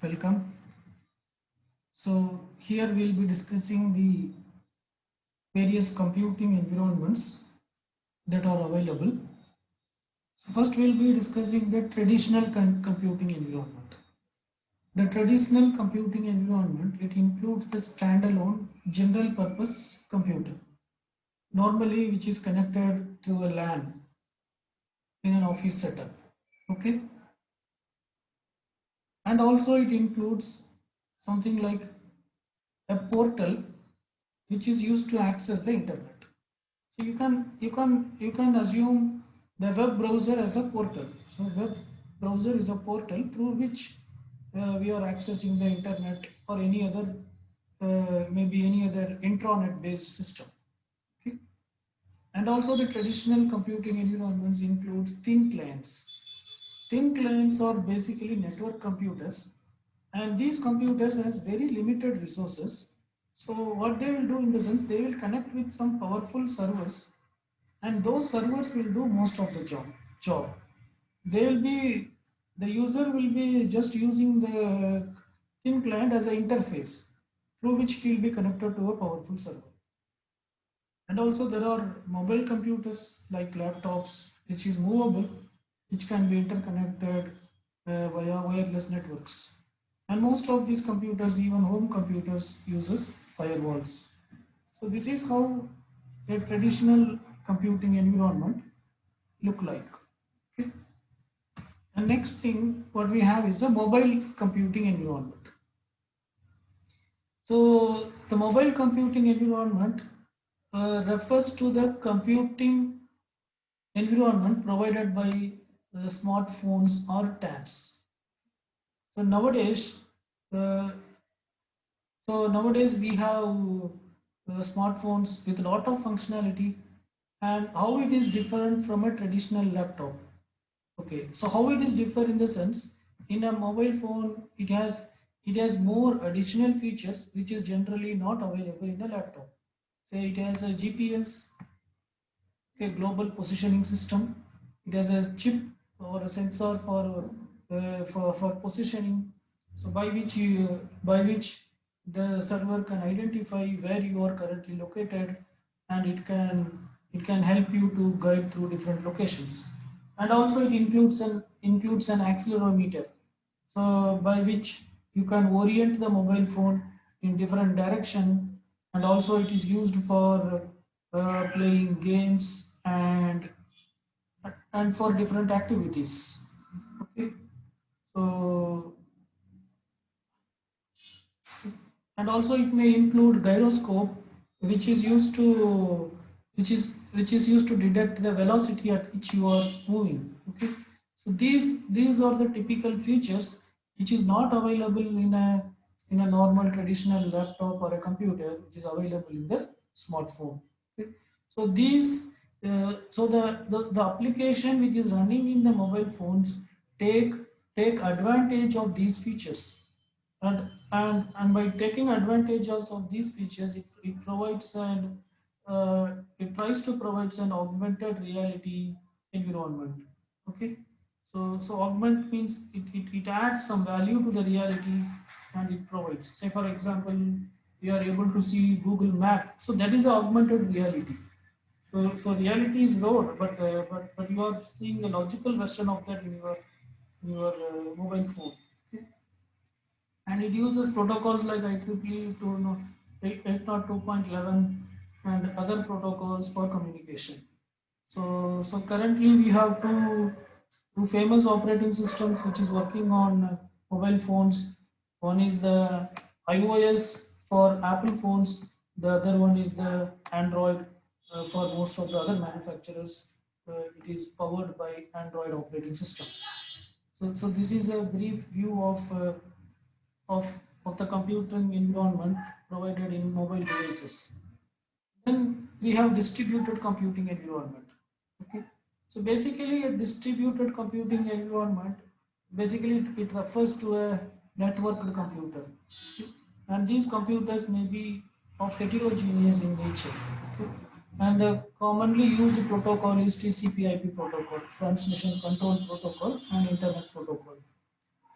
welcome. So here we'll be discussing the various computing environments that are available. So first we'll be discussing the traditional computing environment. The traditional computing environment, it includes the standalone general purpose computer, normally which is connected through a LAN in an office setup. Okay, and also it includes something like a portal which is used to access the internet. So you can assume the web browser as a portal. So web browser is a portal through which we are accessing the internet or any other maybe any other intranet based system. Okay? And also the traditional computing environments includes thin clients. Thin clients are basically network computers, and these computers has very limited resources. So what they will do in the sense, they will connect with some powerful servers, and those servers will do most of the job. They will be the user will be just using the thin client as an interface through which he will be connected to a powerful server. And also there are mobile computers like laptops, which is movable, which can be interconnected via wireless networks. And most of these computers, even home computers, uses firewalls. So this is how a traditional computing environment look like. Okay. And next thing what we have is a mobile computing environment. So the mobile computing environment refers to the computing environment provided by smartphones or tabs. So nowadays, uh, we have smartphones with a lot of functionality, and how it is different from a traditional laptop. Okay, so how it is different in the sense, in a mobile phone it has more additional features which is generally not available in a laptop. Say it has a GPS, okay, global positioning system. It has a chip or a sensor for positioning. So by which the server can identify where you are currently located, and it can help you to guide through different locations. And also it includes an accelerometer, so by which you can orient the mobile phone in different direction. And also it is used for playing games and for different activities. Okay, so and also it may include gyroscope, which is used to which is used to detect the velocity at which you are moving. Okay, so these are the typical features which is not available in a normal traditional laptop or a computer, which is available in the smartphone. Okay, so the application which is running in the mobile phones take take advantage of these features. And by taking advantages of these features, it provides an it tries to provide an augmented reality environment. Okay, so augment means it adds some value to the reality, and it provides, say for example, you are able to see Google Map, so that is the augmented reality. So reality is road, but you are seeing the logical version of that in your mobile phone. Okay, and it uses protocols like IEEE 802.11 and other protocols for communication. So currently we have two famous operating systems which is working on mobile phones. One is the iOS for Apple phones. The other one is the Android for most of the other manufacturers. It is powered by Android operating system. So this is a brief view of the computing environment provided in mobile devices. Then we have distributed computing environment. Okay. So basically a distributed computing environment, basically it refers to a networked computer. Okay. And these computers may be of heterogeneous in nature. Okay. And the commonly used protocol is TCP/IP protocol, transmission control protocol, and internet protocol.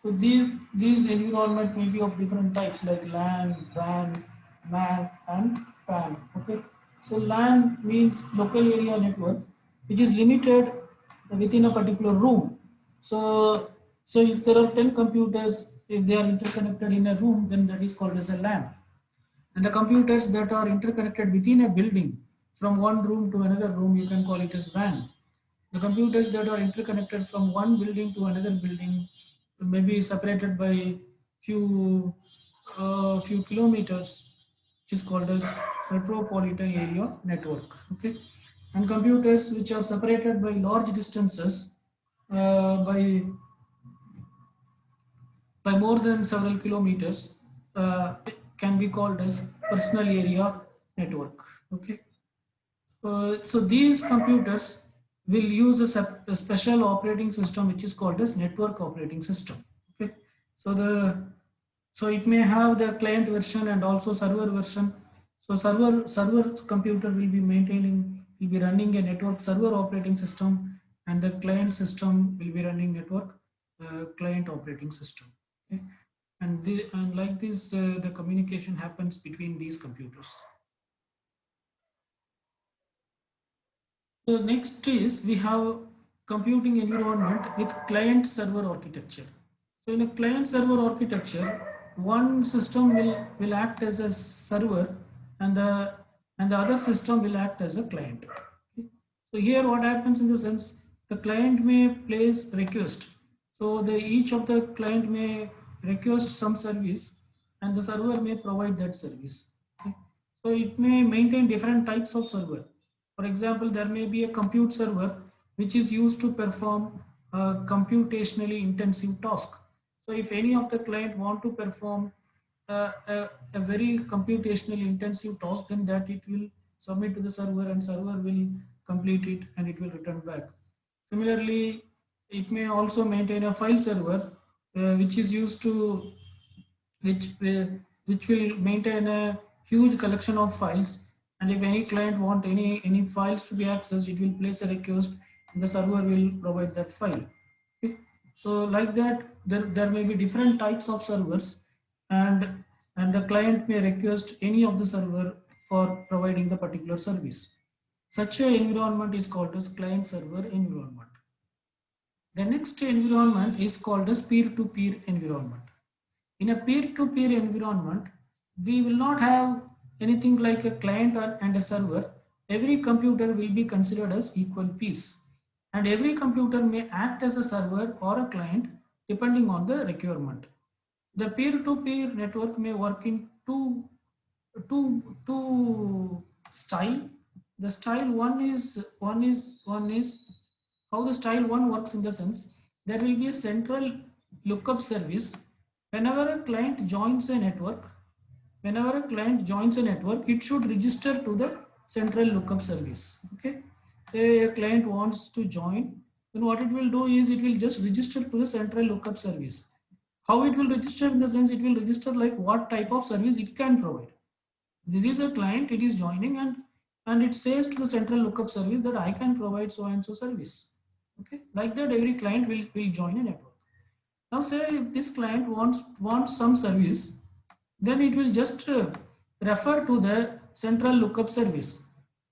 So these environment may be of different types like LAN, WAN, MAN, and PAN. Okay. So LAN means local area network, which is limited within a particular room. So if there are 10 computers, if they are interconnected in a room, then that is called as a LAN. And the computers that are interconnected within a building from one room to another room, you can call it as WAN. The computers that are interconnected from one building to another building may be separated by few few kilometers, which is called as metropolitan area network. Okay, and computers which are separated by large distances by more than several kilometers can be called as personal area network. Okay, so these computers will use a special operating system which is called as network operating system. Okay, so it may have the client version and also server version. So server computer will be running a network server operating system, and the client system will be running network client operating system. Okay, and like this the communication happens between these computers. So next is we have computing environment with client server architecture. So in a client server architecture, one system will act as a server, and the other system will act as a client. Okay. So here what happens in the sense, the client may place request. So the each of the client may request some service, and the server may provide that service. Okay. So it may maintain different types of server. For example, there may be a compute server which is used to perform a computationally intensive task. So if any of the client want to perform a very computationally intensive task, then that it will submit to the server, and server will complete it and it will return back. Similarly, it may also maintain a file server which is used to which will which will maintain a huge collection of files, and if any client want any files to be accessed, it will place a request and the server will provide that file. Okay. So like that there may be different types of servers, and the client may request any of the server for providing the particular service. Such an environment is called as client server environment. The next environment is called as peer-to-peer environment. In a peer-to-peer environment, we will not have anything like a client and a server. Every computer will be considered as equal peers, and every computer may act as a server or a client depending on the requirement. The peer-to-peer network may work in two style. The style one is how the style one works in the sense, there will be a central lookup service. Whenever a client joins a network, it should register to the central lookup service. Okay, say a client wants to join, then what it will do is it will just register to the central lookup service. How it will register in the sense, it will register like what type of service it can provide. This is a client, it is joining, and it says to the central lookup service that I can provide so and so service. Okay, like that every client will join a network. Now say if this client wants some service, then it will just refer to the central lookup service,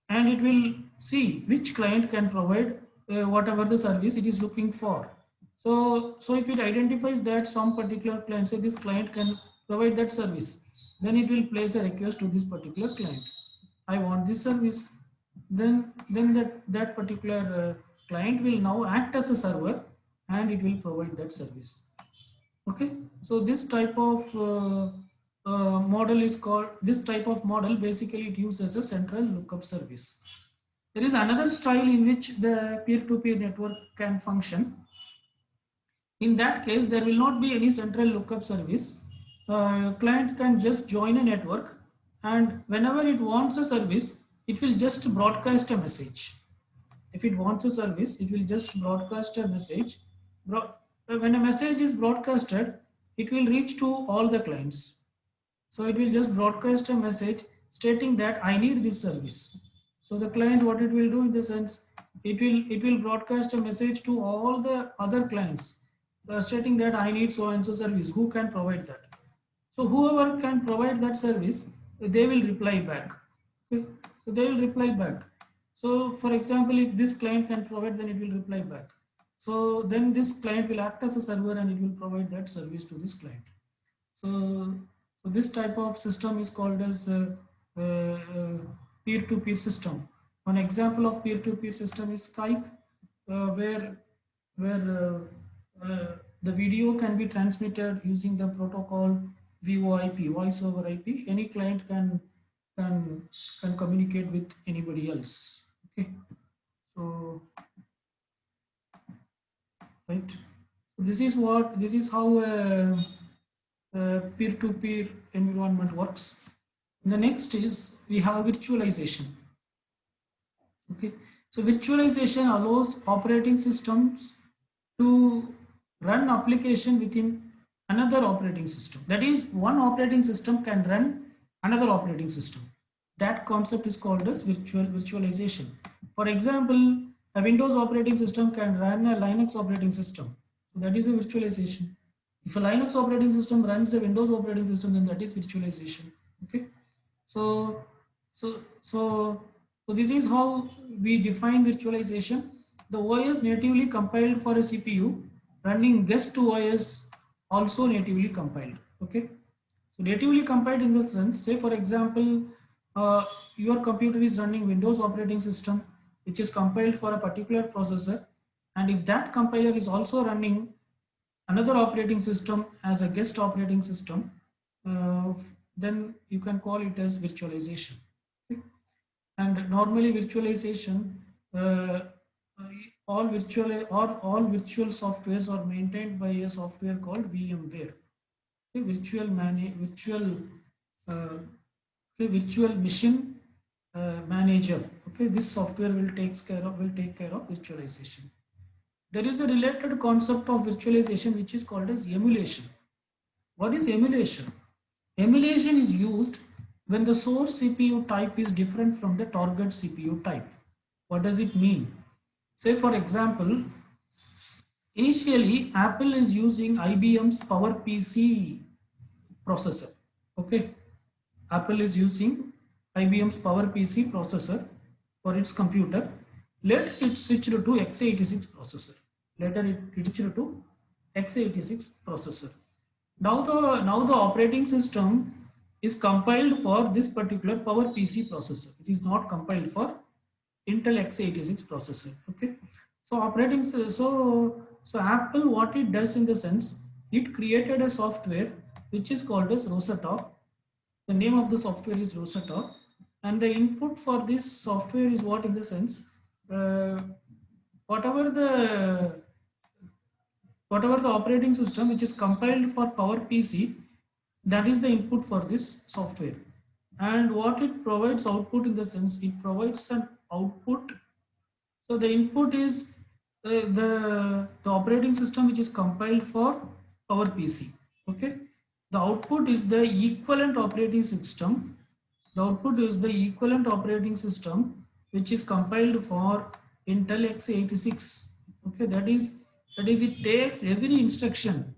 and it will see which client can provide whatever the service it is looking for. So if it identifies that some particular client, say this client can provide that service, then it will place a request to this particular client. I want this service. Then that particular client will now act as a server, and it will provide that service. Okay, so this type of model is called, this type of model basically it uses a central lookup service. There is another style in which the peer-to-peer network can function. In that case, there will not be any central lookup service. Client can just join a network, and whenever it wants a service, it will just broadcast a message. If it wants a service, it will just broadcast a message. When a message is broadcasted, it will reach to all the clients. So it will just broadcast a message stating that I need this service. So the client, what it will do in the sense, it will broadcast a message to all the other clients stating that I need so and so service. Who can provide that? So whoever can provide that service, they will reply back. Okay? So they will reply back. So for example, if this client can provide, then it will reply back. So then this client will act as a server and it will provide that service to this client. So this type of system is called as peer-to-peer system. One example of peer-to-peer system is Skype, where the video can be transmitted using the protocol VoIP, voice over IP. Any client can can communicate with anybody else. Okay, so right. So this is how peer-to-peer environment works. The next is we have virtualization. Okay, so virtualization allows operating systems to run application within another operating system. That is, one operating system can run another operating system. That concept is called as virtualization. For example, a Windows operating system can run a Linux operating system. That is a virtualization. If a Linux operating system runs a Windows operating system, then that is virtualization. Okay, so so so so this is how we define virtualization. The OS natively compiled for a CPU running guest OS also natively compiled. Okay, so natively compiled in the sense, say for example, your computer is running Windows operating system, which is compiled for a particular processor, and if that compiler is also running another operating system as a guest operating system, uh, then you can call it as virtualization. Okay? And normally virtualization, uh, all virtual softwares are maintained by a software called VMware. Okay? Uh, virtual machine manager. Okay, this software will take care of virtualization. There is a related concept of virtualization which is called as emulation. What is emulation? Emulation is used when the source CPU type is different from the target CPU type. What does it mean? Say for example, initially Apple is using IBM's PowerPC processor. Okay, Apple is using IBM's PowerPC processor for its computer. Later it switched to x86 processor. Later it switched to x86 processor. Now the operating system is compiled for this particular PowerPC processor. It is not compiled for Intel x86 processor. Okay, so so Apple, what it does in the sense, it created a software which is called as Rosetta. The name of the software is Rosetta, and the input for this software is what, in the sense, uh, whatever the whatever the operating system which is compiled for PowerPC, that is the input for this software. And what it provides output, in the sense, it provides an output. So the input is the operating system which is compiled for PowerPC. Okay, the output is the equivalent operating system. The output is the equivalent operating system which is compiled for Intel x86. Okay, that is it takes every instruction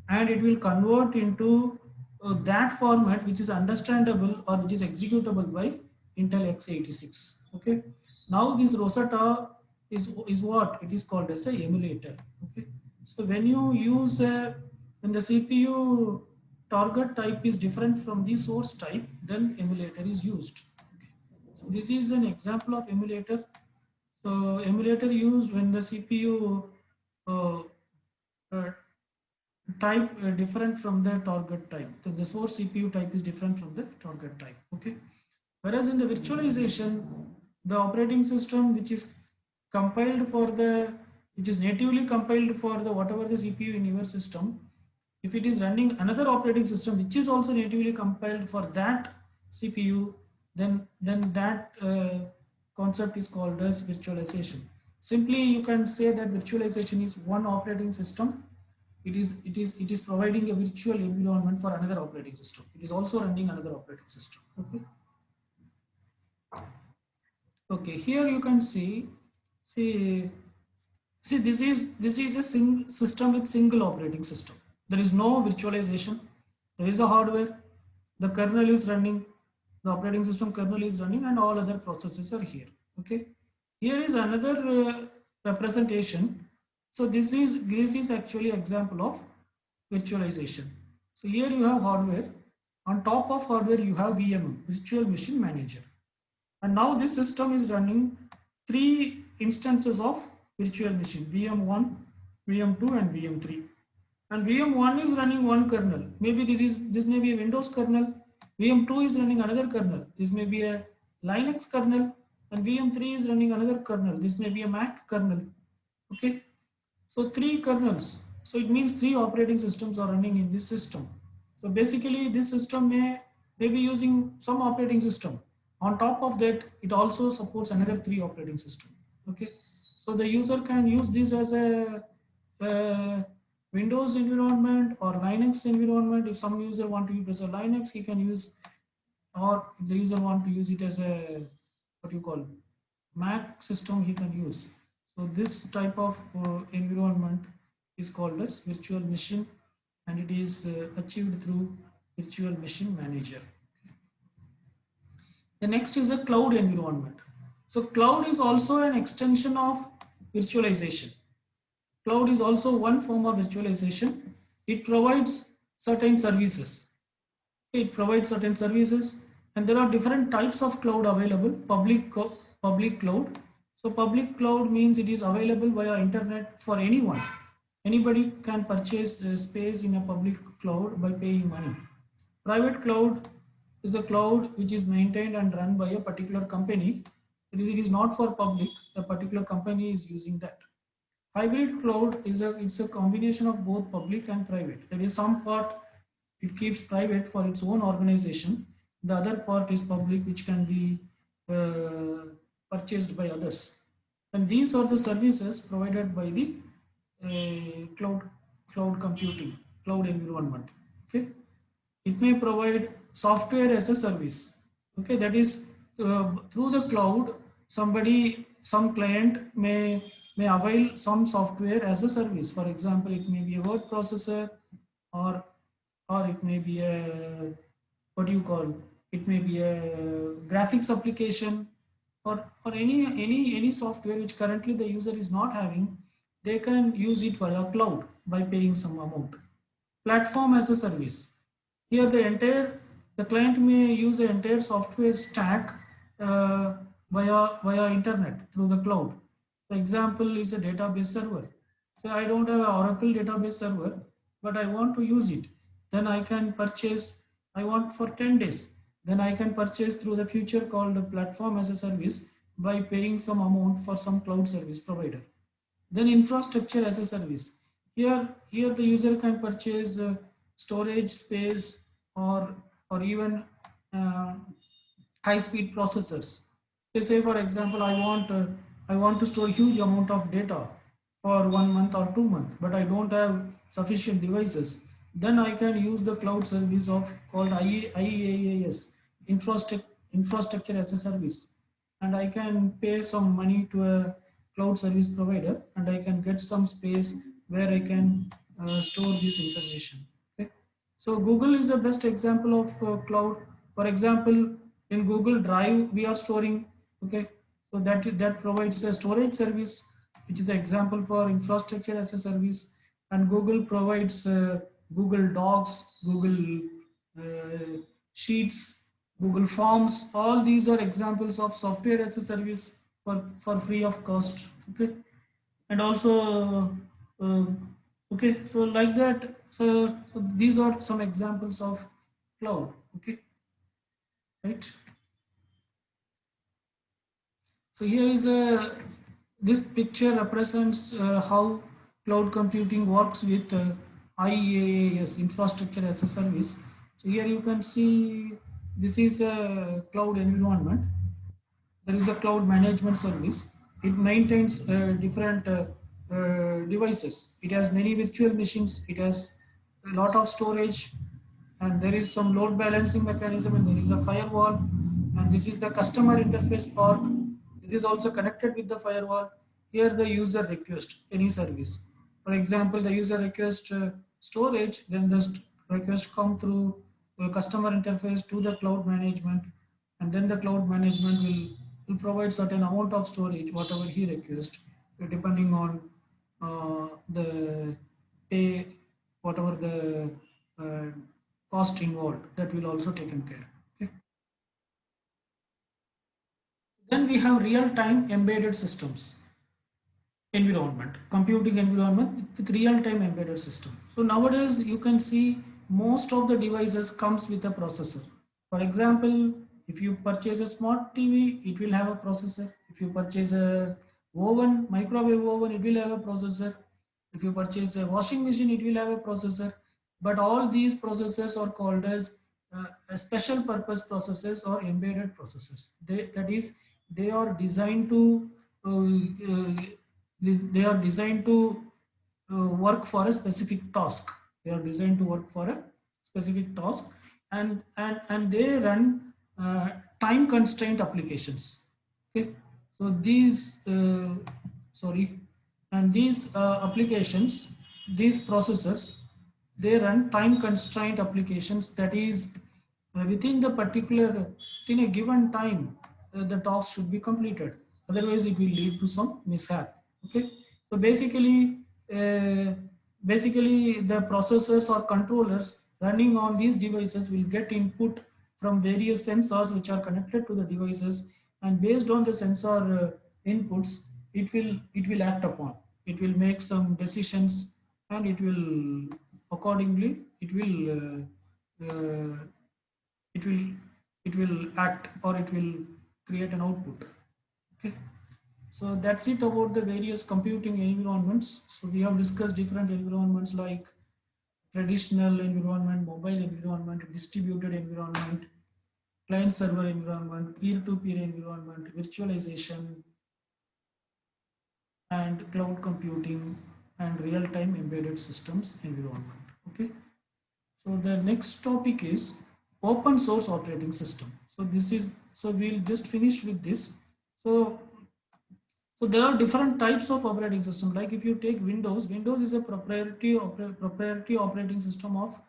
and it will convert into that format which is understandable or which is executable by Intel x86. Okay, now this Rosetta is what it is called as a emulator. Okay, so when you use when the CPU target type is different from the source type, then emulator is used. Okay, so this is an example of emulator. So emulator used when the CPU uh, uh, type different from the target type. So the source CPU type is different from the target type. Okay. Whereas in the virtualization, the operating system which is compiled for the which is natively compiled for the whatever the CPU in your system, if it is running another operating system which is also natively compiled for that CPU, then that concept is called as virtualization. Simply you can say that virtualization is one operating system. It is providing a virtual environment for another operating system. It is also running another operating system. Okay. Okay, here you can see See, this is a single system with single operating system. There is no virtualization. There is a hardware. The kernel is running. The operating system kernel is running, and all other processes are here. Okay. Here is another representation. So this is actually example of virtualization. So here you have hardware. On top of hardware, you have VMM, Virtual Machine Manager. And now this system is running three instances of virtual machine, VM1, VM2 and VM3. And VM1 is running one kernel. Maybe this may be a Windows kernel. VM2 is running another kernel. This may be a Linux kernel. And VM3 is running another kernel. This may be a Mac kernel. Okay. So three kernels. So it means three operating systems are running in this system. So basically this system may be using some operating system. On top of that, it also supports another three operating system. Okay. So the user can use this as a Windows environment or Linux environment. If some user want to use it as a Linux, he can use, or if the user want to use it as a, what you call, Mac system, he can use. So this type of environment is called as virtual machine, and it is achieved through virtual machine manager. The next is a cloud environment. So cloud is also an extension of virtualization. Cloud is also one form of virtualization. It provides certain services. It provides certain services, and there are different types of cloud available. Public cloud. So public cloud means it is available via internet for anyone. Anybody can purchase space in a public cloud by paying money. Private cloud is a cloud which is maintained and run by a particular company. It is not for public. A particular company is using that. Hybrid cloud is it's a combination of both public and private. There is some part it keeps private for its own organization. The other part is public, which can be purchased by others. And these are the services provided by the cloud computing, cloud environment. Okay, it may provide software as a service. Okay, that is through the cloud, some client may avail some software as a service. For example, it may be a word processor, or it may be a, what do you call, it may be a graphics application, or any software which currently the user is not having. They can use it via cloud by paying some amount. Platform as a service. Here the client may use the entire software stack via internet through the cloud. For example, is a database server. So I don't have an Oracle database server, but I want to use it. Then I can purchase, I want for 10 days. Then I can purchase through the feature called platform as a service by paying some amount for some cloud service provider. Then infrastructure as a service. Here the user can purchase storage space, or even uh, high-speed processors. Say for example, I want to store huge amount of data for 1 month or 2 months, but I don't have sufficient devices. Then I can use the cloud service of called IaaS, infrastructure as a service, and I can pay some money to a cloud service provider, and I can get some space where I can store this information. Okay, so Google is the best example of cloud. For example, in Google Drive we are storing. Okay, so that provides a storage service, which is an example for infrastructure as a service. And Google provides Google Docs, Google Sheets, Google Forms. All these are examples of software as a service for free of cost. Okay, and also okay, so like that. So these are some examples of cloud. Okay, right. So here is a, this picture represents how cloud computing works with IaaS, infrastructure as a service. So here you can see this is a cloud environment. There is a cloud management service. It maintains different devices. It has many virtual machines. It has a lot of storage, and there is some load balancing mechanism, and there is a firewall, and this is the customer interface part. This is also connected with the firewall, here the user request any service. For example, the user request storage, then the request come through a customer interface to the cloud management, and then the cloud management will provide certain amount of storage, whatever he requests, depending on the pay, whatever the uh, cost involved, that will also taken care. Okay. Then we have real-time embedded systems environment, computing environment with real-time embedded system. So nowadays you can see most of the devices comes with a processor. For example, if you purchase a smart TV, it will have a processor. If you purchase a oven, microwave oven, it will have a processor. If you purchase a washing machine, it will have a processor. But all these processors are called as special purpose processors or embedded processors. That is, they are designed to they are designed to work for a specific task. They are designed to work for a specific task, and they run time constraint applications. Okay, so these sorry, and these applications, these processors, they run time constraint applications. That is, within the particular, within a given time, the task should be completed. Otherwise, it will lead to some mishap. Okay, so uh, basically the processors or controllers running on these devices will get input from various sensors which are connected to the devices, and based on the sensor inputs, it will act upon. It will make some decisions, and it will accordingly uh, it will it will act, or it will create an output. Okay, so that's it about the various computing environments. So we have discussed different environments like traditional environment, mobile environment, distributed environment, client server environment, peer-to-peer environment, virtualization, and cloud computing, and real-time embedded systems environment. Okay, so the next topic is open source operating system. So this is, so we'll just finish with this. So there are different types of operating system. Like if you take Windows, Windows is a proprietary operating system of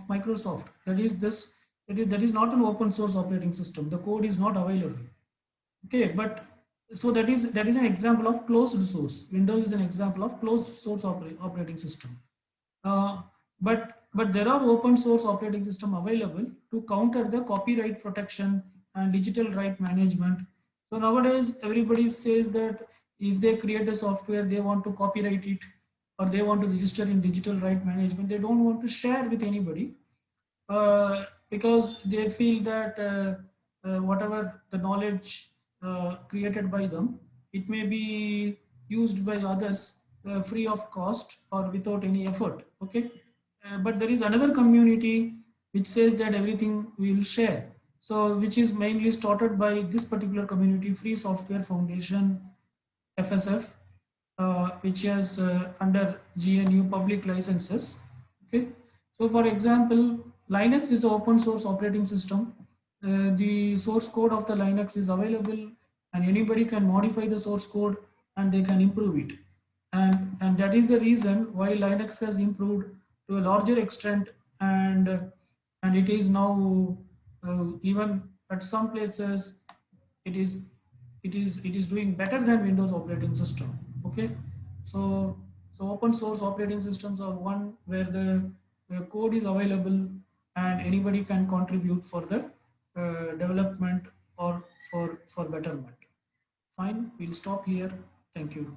Microsoft. That is this. That is not an open source operating system. The code is not available. Okay, but so that is an example of closed source. Windows is an example of closed source operating system. Uh, but there are open source operating system available to counter the copyright protection and digital right management. So nowadays everybody says that if they create a software, they want to copyright it, or they want to register in digital right management. They don't want to share with anybody, because they feel that whatever the knowledge created by them, it may be used by others free of cost or without any effort. Okay, but there is another community which says that everything we will share. So which is mainly started by this particular community, Free Software Foundation, FSF, which is under GNU public licenses. Okay, so for example, Linux is an open source operating system. The source code of the Linux is available, and anybody can modify the source code and they can improve it. And that is the reason why Linux has improved to a larger extent, and it is now even at some places it is doing better than Windows operating system. Okay, so open source operating systems are one where the code is available and anybody can contribute for the development or for betterment. Fine, we'll stop here. Thank you.